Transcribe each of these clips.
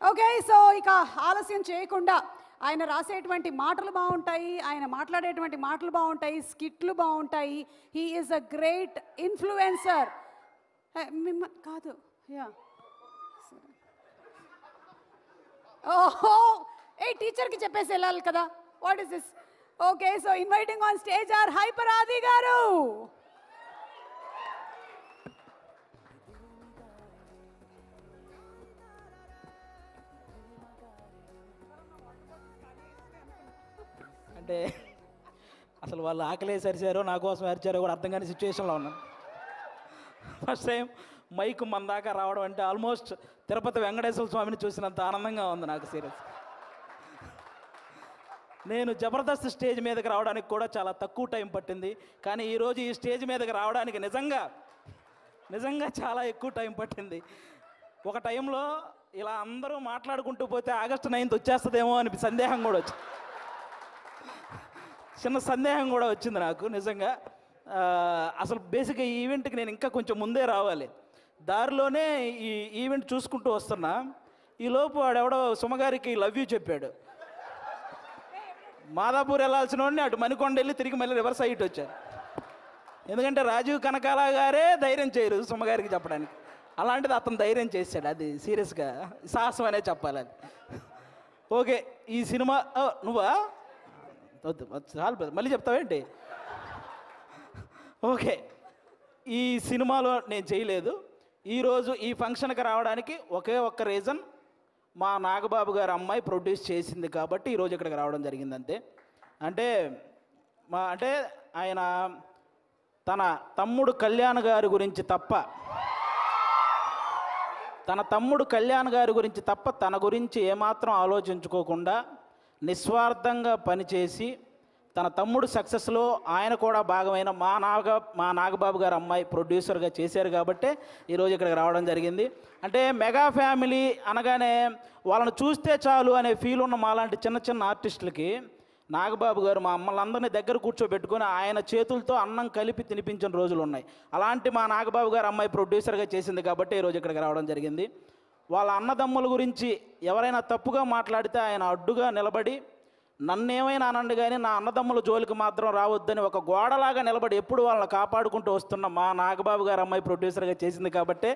Okay, so ఇక ఆలస్యం చేయకుండా ఆయన రాసేటువంటి మాటలు బాగుంటాయి, ఆయన మాట్లాడేటువంటి మాటలు బాగుంటాయి, స్కిట్లు బాగుంటాయి. He is a great influencer. కాదు, యా, ఓహో, టీచర్కి చెప్పేసి వెళ్ళాలి కదా. What is this? Okay, so inviting on stage our Hyper Aadi గారు. అంటే అసలు వాళ్ళు ఆకలేసి అరిచారో నా కోసం అరిచారో కూడా అర్థం కాని సిచ్యువేషన్లో ఉన్నాను. ఫస్ట్ టైం మైక్ మన దాకా రావడం అంటే ఆల్మోస్ట్ తిరుపతి వెంకటేశ్వర స్వామిని చూసినంత ఆనందంగా ఉంది నాకు. సీరియస్, నేను జబర్దస్త్ స్టేజ్ మీదకి రావడానికి కూడా చాలా తక్కువ టైం పట్టింది, కానీ ఈరోజు ఈ స్టేజ్ మీదకి రావడానికి నిజంగా చాలా ఎక్కువ టైం పట్టింది. ఒక టైంలో ఇలా అందరూ మాట్లాడుకుంటూ పోతే ఆగస్టు 9th వచ్చేస్తుందేమో అని సందేహం కూడా వచ్చింది. చిన్న సందేహం కూడా వచ్చింది నాకు నిజంగా. అసలు బేసిక్గా ఈ ఈవెంట్కి నేను ఇంకా కొంచెం ముందే రావాలి. దారిలోనే ఈ ఈవెంట్ చూసుకుంటూ వస్తున్నా, ఈలోపు వాడెవడో సుమగారికి లవ్ యూ చెప్పాడు. మాదాపూర్ వెళ్ళాల్సిన వాడిని అటు మణికొండ వెళ్ళి తిరిగి మళ్ళీ రివర్స్ అయ్యి వచ్చాను. ఎందుకంటే రాజీవ్ కనకాల గారే ధైర్యం చేయరు సుమగారికి చెప్పడానికి, అలాంటిది అతను ధైర్యం చేశాడు. అది సీరియస్గా సాహసం అనే చెప్పాలి అది. ఓకే, ఈ సినిమా నువ్వా వద్దు చాలు, మళ్ళీ చెప్తావేంటి? ఓకే, ఈ సినిమాలో నేను చేయలేదు. ఈరోజు ఈ ఫంక్షన్కి రావడానికి ఒకే ఒక్క రీజన్, మా నాగబాబు గారి అమ్మాయి ప్రొడ్యూస్ చేసింది కాబట్టి ఈరోజు ఇక్కడికి రావడం జరిగింది అంతే. అంటే ఆయన తన తమ్ముడు కళ్యాణ్ గారి గురించి తప్ప తన గురించి ఏమాత్రం ఆలోచించుకోకుండా నిస్వార్థంగా పనిచేసి తన తమ్ముడు సక్సెస్లో ఆయన కూడా భాగమైన మా నాగబాబు గారు అమ్మాయి ప్రొడ్యూసర్గా చేశారు కాబట్టి ఈరోజు ఇక్కడికి రావడం జరిగింది. అంటే మెగా ఫ్యామిలీ అనగానే వాళ్ళని చూస్తే చాలు అనే ఫీల్ ఉన్న మాలాంటి చిన్న చిన్న ఆర్టిస్టులకి నాగబాబు గారు మా అమ్మలందరినీ దగ్గర కూర్చోబెట్టుకొని ఆయన చేతులతో అన్నం కలిపి తినిపించిన రోజులు ఉన్నాయి. అలాంటి మా నాగబాబు గారు అమ్మాయి ప్రొడ్యూసర్గా చేసింది కాబట్టి ఈరోజు ఇక్కడికి రావడం జరిగింది. వాళ్ళ అన్నదమ్ముల గురించి ఎవరైనా తప్పుగా మాట్లాడితే ఆయన అడ్డుగా నిలబడి నన్నేమైనా అనండి కానీ నా అన్నదమ్ముల జోలికి మాత్రం రావద్దని ఒక గోడలాగా నిలబడి ఎప్పుడు వాళ్ళని కాపాడుకుంటూ వస్తున్న మా నాగబాబు గారు అమ్మాయి ప్రొడ్యూసర్గా చేసింది కాబట్టి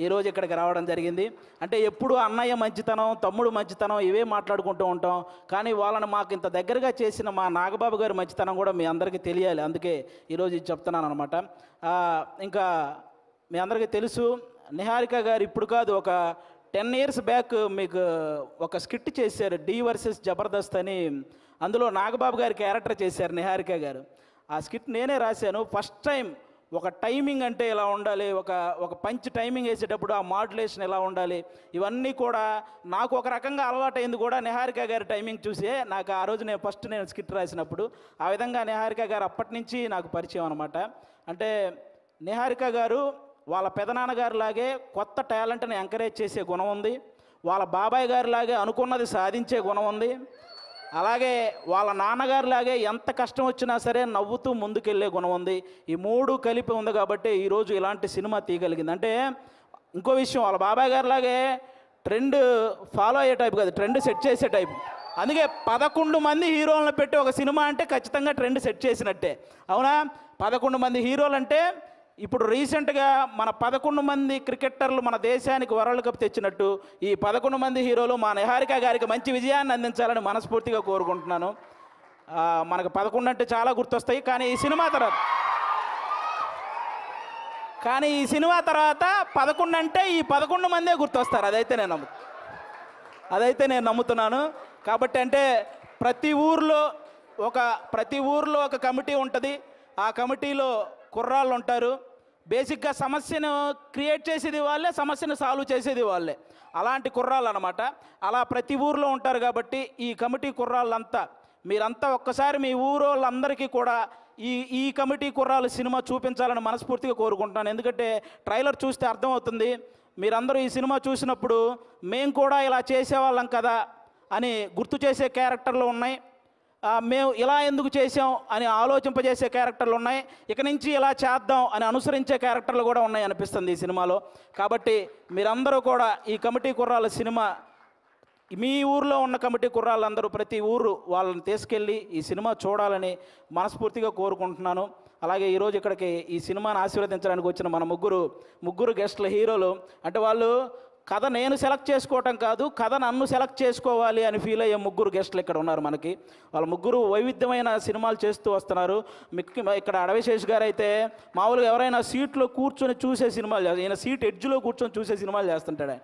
ఈరోజు ఇక్కడికి రావడం జరిగింది. అంటే ఎప్పుడు అన్నయ్య మంచితనం, తమ్ముడు మంచితనం ఇవే మాట్లాడుకుంటూ ఉంటాం, కానీ వాళ్ళని మాకు ఇంత దగ్గరగా చేసిన మా నాగబాబు గారి మంచితనం కూడా మీ అందరికీ తెలియాలి, అందుకే ఈరోజు ఇది చెప్తున్నాను అనమాట. ఇంకా మీ అందరికీ తెలుసు, నిహారిక గారు ఇప్పుడు కాదు ఒక 10 years బ్యాక్ మీకు ఒక స్కిట్ చేశారు, డి వర్సెస్ జబర్దస్త్ అని. అందులో నాగబాబు గారి క్యారెక్టర్ చేశారు నిహారిక గారు. ఆ స్కిట్ నేనే రాశాను. ఫస్ట్ టైం ఒక టైమింగ్ అంటే ఎలా ఉండాలి, ఒక పంచ్ టైమింగ్ వేసేటప్పుడు ఆ మాడ్యులేషన్ ఎలా ఉండాలి, ఇవన్నీ కూడా నాకు ఒక రకంగా అలవాటైంది కూడా నిహారిక గారి టైమింగ్ చూసే. నాకు ఆ రోజు నేను స్కిట్ రాసినప్పుడు ఆ విధంగా నిహారిక గారు అప్పటి నుంచి నాకు పరిచయం అనమాట. అంటే నిహారిక గారు వాళ్ళ పెదనాన్నగారి లాగే కొత్త టాలెంట్ని ఎంకరేజ్ చేసే గుణం ఉంది, వాళ్ళ బాబాయ్ గారి లాగే అనుకున్నది సాధించే గుణం ఉంది, అలాగే వాళ్ళ నాన్నగారిలాగే ఎంత కష్టం వచ్చినా సరే నవ్వుతూ ముందుకెళ్ళే గుణం ఉంది. ఈ మూడు కలిపి ఉంది కాబట్టి ఈరోజు ఇలాంటి సినిమా తీయగలిగింది. అంటే ఇంకో విషయం, వాళ్ళ బాబాయ్ గారిలాగే ట్రెండ్ ఫాలో అయ్యే టైప్ కాదు, ట్రెండ్ సెట్ చేసే టైప్. అందుకే 11 మంది హీరోలను పెట్టి ఒక సినిమా అంటే ఖచ్చితంగా ట్రెండ్ సెట్ చేసినట్టే, అవునా? 11 మంది హీరోలు అంటే ఇప్పుడు రీసెంట్గా మన 11 మంది క్రికెటర్లు మన దేశానికి వరల్డ్ కప్ తెచ్చినట్టు ఈ 11 మంది హీరోలు మా నిహారిక గారికి మంచి విజయాన్ని అందించాలని మనస్ఫూర్తిగా కోరుకుంటున్నాను. మనకు 11 అంటే చాలా గుర్తొస్తాయి, కానీ ఈ సినిమా తర్వాత 11 అంటే ఈ 11 మందే గుర్తొస్తారు. అదైతే నేను నమ్ముతున్నాను. కాబట్టి అంటే ప్రతి ఊర్లో ఒక కమిటీ ఉంటుంది, ఆ కమిటీలో కుర్రాళ్ళు ఉంటారు. బేసిక్గా సమస్యను క్రియేట్ చేసేది వాళ్ళే, సమస్యను సాల్వ్ చేసేది వాళ్ళే, అలాంటి కుర్రాళ్ళు అనమాట. అలా ప్రతి ఊర్లో ఉంటారు కాబట్టి ఈ కమిటీ కుర్రాళ్ళంతా మీరంతా ఒక్కసారి మీ ఊరోళ్ళందరికీ కూడా ఈ కమిటీ కుర్రాళ్ళు సినిమా చూపించాలని మనస్ఫూర్తిగా కోరుకుంటున్నాను. ఎందుకంటే ట్రైలర్ చూస్తే అర్థమవుతుంది, మీరందరూ ఈ సినిమా చూసినప్పుడు మేము కూడా ఇలా చేసేవాళ్ళం కదా అని గుర్తు చేసే క్యారెక్టర్లు ఉన్నాయి, మేము ఇలా ఎందుకు చేసాం అని ఆలోచింపజేసే క్యారెక్టర్లు ఉన్నాయి, ఇక నుంచి ఇలా చేద్దాం అని అనుసరించే క్యారెక్టర్లు కూడా ఉన్నాయి అనిపిస్తుంది ఈ సినిమాలో. కాబట్టి మీరందరూ కూడా ఈ కమిటీ కుర్రాళ్ళ సినిమా మీ ఊర్లో ఉన్న కమిటీ కుర్రాళ్ళందరూ ప్రతి ఊరు వాళ్ళని తీసుకెళ్ళి ఈ సినిమా చూడాలని మనస్ఫూర్తిగా కోరుకుంటున్నాను. అలాగే ఈరోజు ఇక్కడికి ఈ సినిమాని ఆశీర్వదించడానికి వచ్చిన మన ముగ్గురు గెస్ట్ల హీరోలు అంటే వాళ్ళు కథ నేను సెలెక్ట్ చేసుకోవటం కాదు, కథ నన్ను సెలెక్ట్ చేసుకోవాలి అని ఫీల్ అయ్యే ముగ్గురు గెస్టులు ఇక్కడ ఉన్నారు మనకి. వాళ్ళ ముగ్గురు వైవిధ్యమైన సినిమాలు చేస్తూ వస్తున్నారు. ఇక్కడ అడవిశేష్ గారు అయితే మామూలుగా ఎవరైనా సీట్లో కూర్చొని చూసే సినిమాలు చేస్తారు, ఈయన సీట్ ఎడ్జ్లో కూర్చొని చూసే సినిమాలు చేస్తుంటాడు.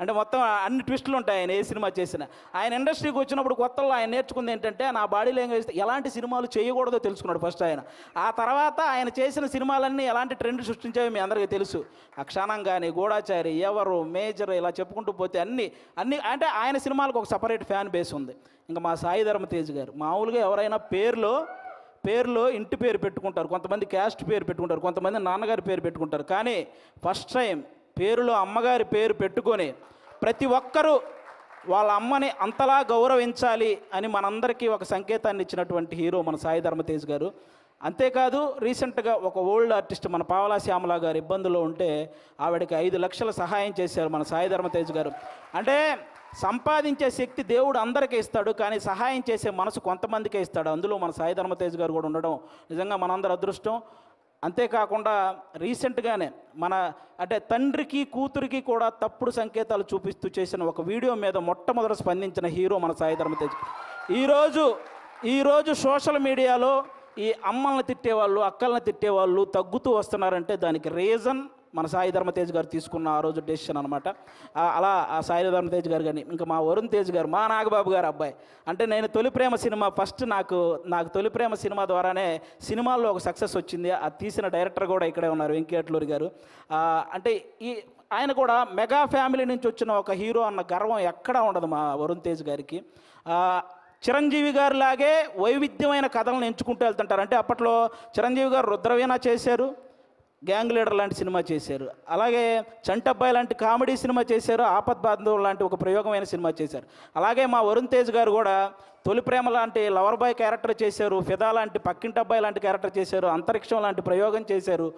అంటే మొత్తం అన్ని ట్విస్టులు ఉంటాయి ఆయన ఏ సినిమా చేసినా. ఆయన ఇండస్ట్రీకి వచ్చినప్పుడు కొత్తలో ఆయన నేర్చుకుంది ఏంటంటే నా బాడీ లాంగ్వేజ్ ఎలాంటి సినిమాలు చేయకూడదో తెలుసుకున్నాడు ఫస్ట్ ఆయన. ఆ తర్వాత ఆయన చేసిన సినిమాలన్నీ ఎలాంటి ట్రెండ్ సృష్టించాయో మీ అందరికీ తెలుసు. అక్షానం కానీ, గూఢాచారి, ఎవరు, మేజర్ ఇలా చెప్పుకుంటూ పోతే అన్ని అంటే ఆయన సినిమాలకు ఒక సపరేట్ ఫ్యాన్ బేస్ ఉంది. ఇంకా మా సాయి ధర్మ తేజ్ గారు మామూలుగా ఎవరైనా పేరులో ఇంటి పేరు పెట్టుకుంటారు, కొంతమంది క్యాస్ట్ పేరు పెట్టుకుంటారు, కొంతమంది నాన్నగారి పేరు పెట్టుకుంటారు. కానీ ఫస్ట్ టైం పేరులో అమ్మగారి పేరు పెట్టుకొని ప్రతి ఒక్కరూ వాళ్ళ అమ్మని అంతలా గౌరవించాలి అని మనందరికీ ఒక సంకేతాన్ని ఇచ్చినటువంటి హీరో మన సాయి ధర్మ తేజ్ గారు. అంతేకాదు రీసెంట్గా ఒక ఓల్డ్ ఆర్టిస్ట్ మన పావలా శ్యామల గారు ఇబ్బందుల్లో ఉంటే ఆవిడకి 5 లక్షల సహాయం చేశారు మన సాయి ధర్మ తేజ్ గారు. అంటే సంపాదించే శక్తి దేవుడు అందరికీ ఇస్తాడు, కానీ సహాయం చేసే మనసు కొంతమందికే ఇస్తాడు. అందులో మన సాయి ధర్మ తేజ్ గారు కూడా ఉండడం నిజంగా మనందరి అదృష్టం. అంతేకాకుండా రీసెంట్గానే అంటే తండ్రికి కూతురికి కూడా తప్పుడు సంకేతాలు చూపిస్తూ చేసిన ఒక వీడియో మీద మొట్టమొదట స్పందించిన హీరో మన సాయి ధర్మ తేజ్. ఈరోజు సోషల్ మీడియాలో ఈ అమ్మల్ని తిట్టేవాళ్ళు, అక్కల్ని తిట్టేవాళ్ళు తగ్గుతూ వస్తున్నారంటే దానికి రీజన్ మన సాయి ధర్మ తేజ్ గారు తీసుకున్న ఆ రోజు డెసిషన్ అనమాట. అలా ఆ సాయి ధర్మ తేజ్ గారు కానీ ఇంకా మా వరుణ్ తేజ్ గారు మా నాగబాబు గారు అబ్బాయి. అంటే నేను తొలి ప్రేమ సినిమా ఫస్ట్ నాకు తొలి ప్రేమ సినిమా ద్వారానే సినిమాల్లో ఒక సక్సెస్ వచ్చింది. అది తీసిన డైరెక్టర్ కూడా ఇక్కడే ఉన్నారు, వెంకటేశ్వరి గారు. అంటే ఆయన కూడా మెగా ఫ్యామిలీ నుంచి వచ్చిన ఒక హీరో అన్న గర్వం ఎక్కడా ఉండదు మా వరుణ్ తేజ్ గారికి. చిరంజీవి గారు లాగే వైవిధ్యమైన కథలను ఎంచుకుంటూ వెళ్తుంటారు. అంటే అప్పట్లో చిరంజీవి గారు రుద్రవీణ చేశారు, గ్యాంగ్ లీడర్ లాంటి సినిమా చేశారు, అలాగే చంటబ్బాయి లాంటి కామెడీ సినిమా చేశారు, ఆపద్ బాంధవ్ లాంటి ఒక ప్రయోగమైన సినిమా చేశారు. అలాగే మా వరుణ్ తేజ్ గారు కూడా తొలి ప్రేమ లాంటి లవర్ బాయ్ క్యారెక్టర్ చేశారు, ఫిదా లాంటి పక్కింటబ్బాయి లాంటి క్యారెక్టర్ చేశారు, అంతరిక్షం లాంటి ప్రయోగం చేశారు,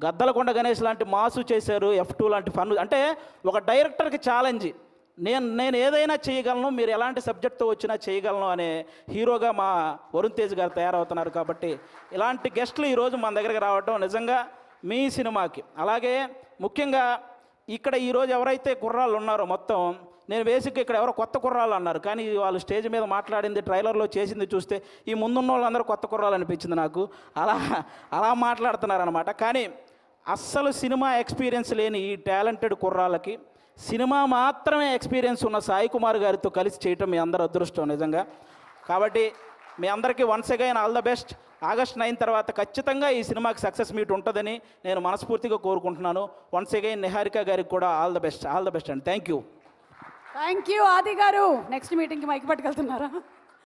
గద్దలకొండ గణేష్ లాంటి మాసు చేశారు, F2 లాంటి ఫన్. అంటే ఒక డైరెక్టర్కి ఛాలెంజ్, నేను ఏదైనా చేయగలను, మీరు ఎలాంటి సబ్జెక్ట్తో వచ్చినా చేయగలను అనే హీరోగా మా వరుణ్ తేజ్ గారు తయారవుతున్నారు. కాబట్టి ఇలాంటి గెస్టులు ఈరోజు మన దగ్గరికి రావడం నిజంగా మీ సినిమాకి. అలాగే ముఖ్యంగా ఇక్కడ ఈరోజు ఎవరైతే కుర్రాళ్ళు ఉన్నారో మొత్తం నేను బేసిక్గా ఇక్కడ ఎవరో కొత్త కుర్రాళ్ళు అన్నారు, కానీ వాళ్ళు స్టేజ్ మీద మాట్లాడింది ట్రైలర్లో చేసింది చూస్తే ఈ ముందున్న వాళ్ళందరూ కొత్త కుర్రాళ్ళు అనిపించింది నాకు. అలా మాట్లాడుతున్నారనమాట. కానీ అస్సలు సినిమా ఎక్స్పీరియన్స్ లేని ఈ టాలెంటెడ్ కుర్రాళ్ళకి సినిమా మాత్రమే ఎక్స్పీరియన్స్ ఉన్న సాయి కుమార్ గారితో కలిసి చేయటం మీ అందరూ అదృష్టం నిజంగా. కాబట్టి మీ అందరికీ once again all the best. August 9 తర్వాత ఖచ్చితంగా ఈ సినిమాకి సక్సెస్ మీట్ ఉంటుందని నేను మనస్ఫూర్తిగా కోరుకుంటున్నాను. వన్స్ అగైన్ నిహారిక గారికి కూడా ఆల్ ద బెస్ట్ అండి. థ్యాంక్ యూ ఆది గారు. నెక్స్ట్ మీటింగ్కి మైక్ పట్టుకెళ్తున్నారా?